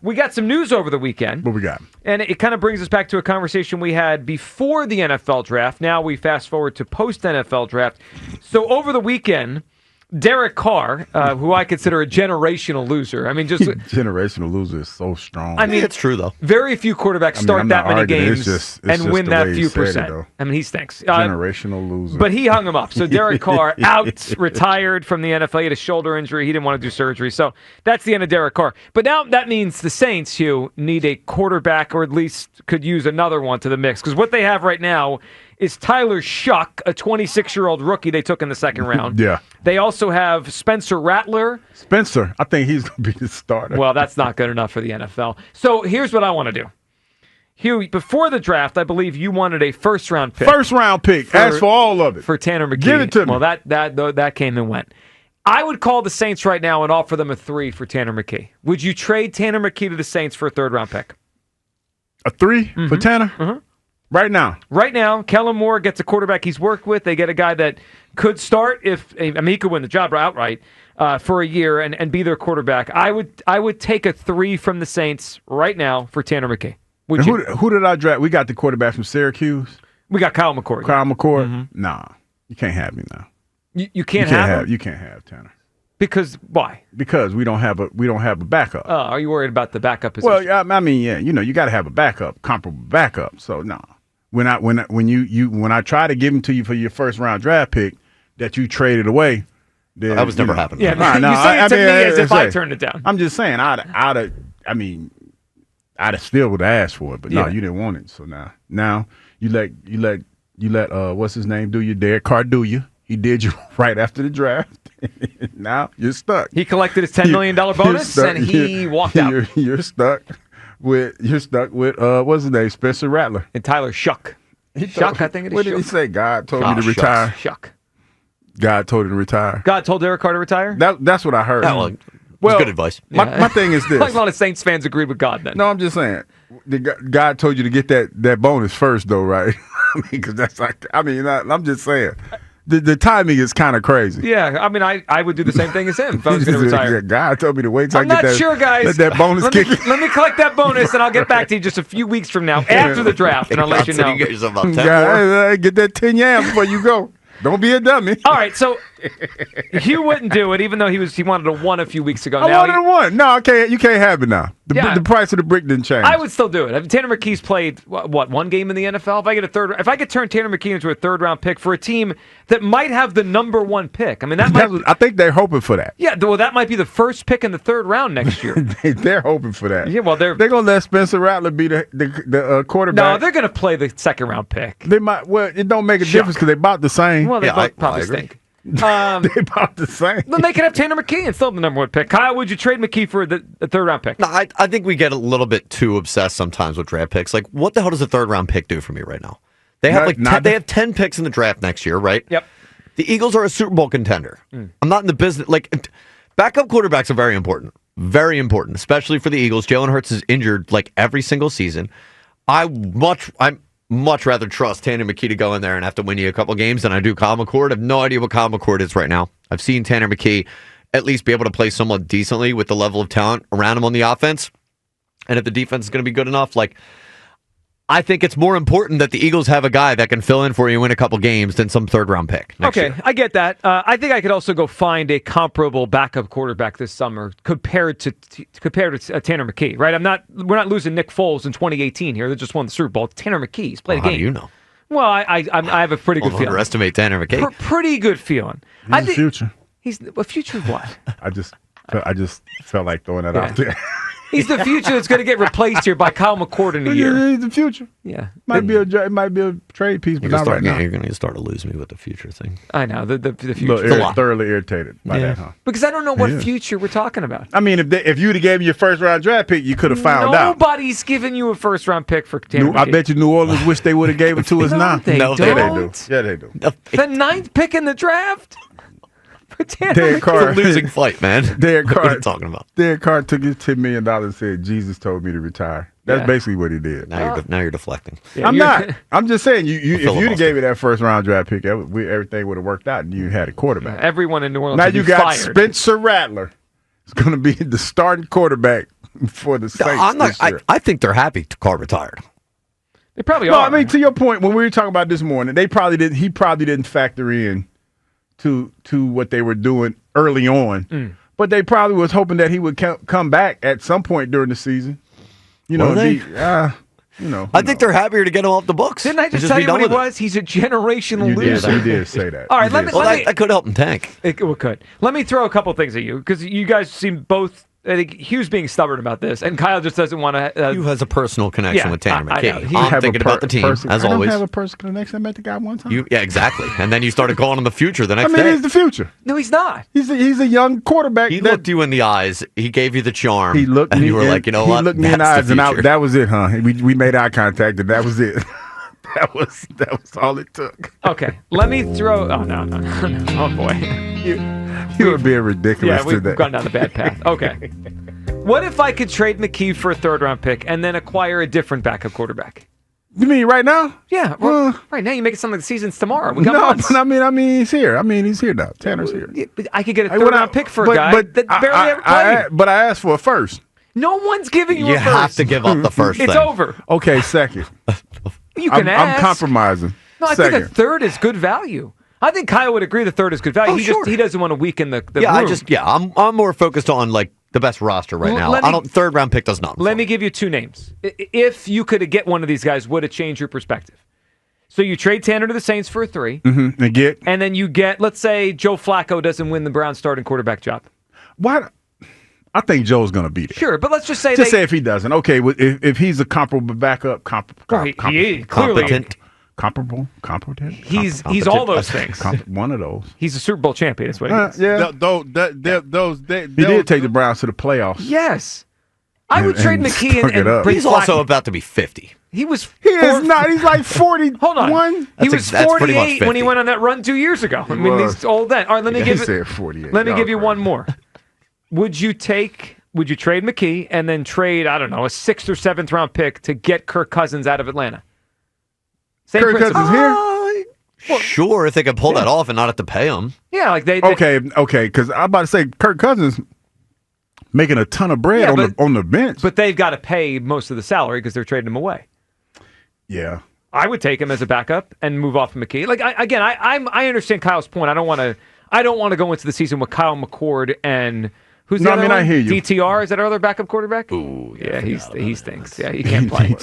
We got some news over the weekend. What we got? And it kind of brings us back to a conversation we had before the NFL draft. Now we fast forward to post-NFL draft. So over the weekend, Derek Carr, who I consider a generational loser. I mean, just generational loser is so strong. I mean, it's true though. Very few quarterbacks start that many games and win that few percent. I mean, he stinks. Generational loser. But he hung him up. So Derek Carr retired from the NFL. He had a shoulder injury. He didn't want to do surgery. So that's the end of Derek Carr. But now that means the Saints, Hugh, need a quarterback, or at least could use another one to the mix. Because what they have right now is Tyler Shuck, a 26-year-old rookie they took in the second round. Yeah. They also have Spencer Rattler. Spencer, I think he's going to be the starter. Well, that's not good enough for the NFL. So here's what I want to do. Hugh, before the draft, I believe you wanted a first-round pick. First-round pick. Ask for all of it. For Tanner McKee. Give it to me. Well, that came and went. I would call the Saints right now and offer them a 3 for Tanner McKee. Would you trade Tanner McKee to the Saints for a third-round pick? A 3 for Tanner? Mm-hmm. Right now. Right now, Kellen Moore gets a quarterback he's worked with. They get a guy that could start he could win the job outright for a year and be their quarterback. I would take a 3 from the Saints right now for Tanner McKee. Who did I draft? We got the quarterback from Syracuse. We got Kyle McCord. Kyle McCord? Mm-hmm. Nah, you can't have me now. You can't have him? You can't have Tanner. Because why? Because we don't have a backup. Oh, are you worried about the backup position? Well, I mean, yeah, you got to have a backup, comparable backup. So no. When I try to give him to you for your first round draft pick that you traded away, then, that was never happening. Yeah, you say it to me as if I turned it down. I'm just saying, I'd have still would have asked for it, but no, you didn't want it. So now you let what's his name do you? Derek Carr do you? He did you right after the draft. Now you're stuck. He collected his $10 million bonus and he walked out. You're stuck with what's his name? Spencer Rattler and Tyler Shuck. Shuck, I think it is. What did he say? God told me to retire. Shuck. God told him to retire. God told Derek Carr to retire? That's what I heard. Well, good advice. My thing is this. Like a lot of Saints fans agreed with God then. No, I'm just saying. God told you to get that bonus first, though, right? Because that's like, I'm just saying. The timing is kind of crazy. Yeah, I mean, I would do the same thing as him if I was going to retire. God told me to wait till I get that. I'm not sure, guys. Let that bonus kick. Let me collect that bonus, and I'll get back to you just a few weeks from now after the draft, and I'll let you know. You get yourself about 10 more. Get that 10 yams before you go. Don't be a dummy. All right, so Hugh wouldn't do it, even though he wanted a 1 a few weeks ago. I wanted a 1. No, you can't have it now. The price of the brick didn't change. I would still do it. I mean, Tanner McKee's played what 1 game in the NFL. If I could turn Tanner McKee into a third-round pick for a team that might have the number 1 pick. I mean, I think they're hoping for that. Yeah, well, that might be the first pick in the 3rd round next year. They're hoping for that. Yeah, well, they're gonna let Spencer Rattler be the quarterback. No, they're gonna play the 2nd-round pick. They might. Well, it don't make a difference because they bought the same. Well, they probably stink. They about the same. Then they could have Tanner McKee and still the number 1 pick. Kyle, would you trade McKee for the 3rd-round pick? No, I think we get a little bit too obsessed sometimes with draft picks. Like, what the hell does a 3rd-round pick do for me right now? They have they have 10 picks in the draft next year, right? Yep. The Eagles are a Super Bowl contender. I'm not in the business. Like, backup quarterbacks are very important. Very important, especially for the Eagles. Jalen Hurts is injured like every single season. I'm much rather trust Tanner McKee to go in there and have to win you a couple games than I do Kyle McCord. I have no idea what Kyle McCord is right now. I've seen Tanner McKee at least be able to play somewhat decently with the level of talent around him on the offense. And if the defense is going to be good enough, I think it's more important that the Eagles have a guy that can fill in for you and win a couple games than some 3rd-round pick. Okay, I get that. I think I could also go find a comparable backup quarterback this summer compared to Tanner McKee. Right? We're not losing Nick Foles in 2018 here. They just won the Super Bowl. Tanner McKee's played a game. How do you know? Well, I have a pretty good feeling. Don't underestimate Tanner McKee. Pretty good feeling. He's the future. He's the future of what? I just felt like throwing that out there. He's the future that's going to get replaced here by Kyle McCord in a year. He's the future. Yeah. It might be a trade piece, but not right now. You're going to start to lose me with the future thing. I know. The future. Look, thoroughly irritated by that, huh? Because I don't know what future we're talking about. I mean, if you'd have gave me your 1st-round draft pick, you could have found out. Nobody's giving you a 1st-round pick for Tanner McKee. I bet you New Orleans wish they would have gave it to us now. They don't. Yeah, they do. Yeah, they do. The 9th pick in the draft? Derek Carr. It's a losing fight, man. Derek Carr. What are you talking about? Derek Carr took his $10 million and said, Jesus told me to retire. That's basically what he did. Now you're deflecting. Yeah, I'm not. I'm just saying, if you'd have gave me that 1st-round draft pick, everything would have worked out and you had a quarterback. Everyone in New Orleans now would you be got fired. Spencer Rattler. is going to be the starting quarterback for the Saints this year. I think they're happy Carr retired. They probably No, are. I mean, to your point, when we were talking about this morning, he probably didn't factor in to what they were doing early on. But they probably was hoping that he would come back at some point during the season. I think they're happier to get him off the books. Didn't I just tell you what he was? He's a generational loser. You did say that. All right, that could help him tank. It could. Let me throw a couple things at you because you guys seem both. I think Hugh's being stubborn about this, and Kyle just doesn't want to. Hugh has a personal connection with Tanner McKee. I'm thinking about the team, as always. I don't have a personal connection. I met the guy one time. Yeah, exactly. And then you started calling him the future the next day. He's the future. No, he's not. He's a young quarterback. He looked you in the eyes. He gave you the charm. He looked and me you were like, you know what? He looked me in the eyes, and that was it, huh? We made eye contact, and that was it. That was all it took. Okay, let me throw. Oh no! Oh boy, you were being ridiculous today. today. We've gone down the bad path. Okay. What if I could trade McKee for a third-round pick and then acquire a different backup quarterback? You mean right now? Yeah, well, right now you make it sound like the season's tomorrow. We got months. But I mean, he's here. He's here now. Tanner's here. Yeah, but I could get a third-round pick for a guy that barely ever played. But I asked for a first. No one's giving you a first. You have to give up the first It's thing. over. Okay, second. You can ask. I'm compromising. No, I second. think a third is good value. I think Kyle would agree the third is good value. He doesn't want to weaken the room. I'm more focused on like the best roster right now. Third round pick does not. Let me give you two names. If you could get one of these guys, would it change your perspective? So you trade Tanner to the Saints for a 3, and then you get, let's say Joe Flacco doesn't win the Browns starting quarterback job. Why? I think Joe's going to beat it. Sure, but let's just say say if he doesn't. Okay, if he's a comparable backup, competent. He's all those things. One of those. He's a Super Bowl champion. Is what he is. Yeah. He did take the Browns to the playoffs. Yes. I would trade McKee and bring He's also about to be 50. He is not. He's like 41. Hold on. He was 48 when he went on that run 2 years ago. He's old then. All right, let me give you one more. Would you trade McKee and then trade, I don't know, a 6th or 7th round pick to get Kirk Cousins out of Atlanta? Same Kirk principle. Cousins here? Sure, if they could pull that off and not have to pay him. Yeah, like they Okay, because I'm about to say Kirk Cousins making a ton of bread on the bench. But they've got to pay most of the salary because they're trading him away. Yeah. I would take him as a backup and move off McKee. Like I understand Kyle's point. I don't want to go into the season with Kyle McCord and who's the other one? I hear you. DTR, is that our other backup quarterback? Ooh, yeah, he stinks. Yeah, he can't play.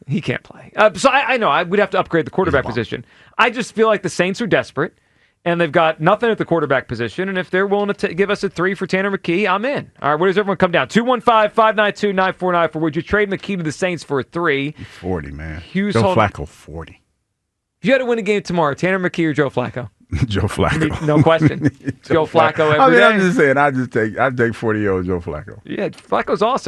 He can't play. So I know we'd have to upgrade the quarterback position. I just feel like the Saints are desperate, and they've got nothing at the quarterback position. And if they're willing to give us a 3 for Tanner McKee, I'm in. All right, where does everyone come down? 215-592-9494. Would you trade McKee to the Saints for a 3? 40, man. Joe Flacco, 40. If you had to win a game tomorrow, Tanner McKee or Joe Flacco? Joe Flacco. No question. Joe Flacco every day. I'm just saying, I take 40-year-old Joe Flacco. Yeah, Flacco's awesome.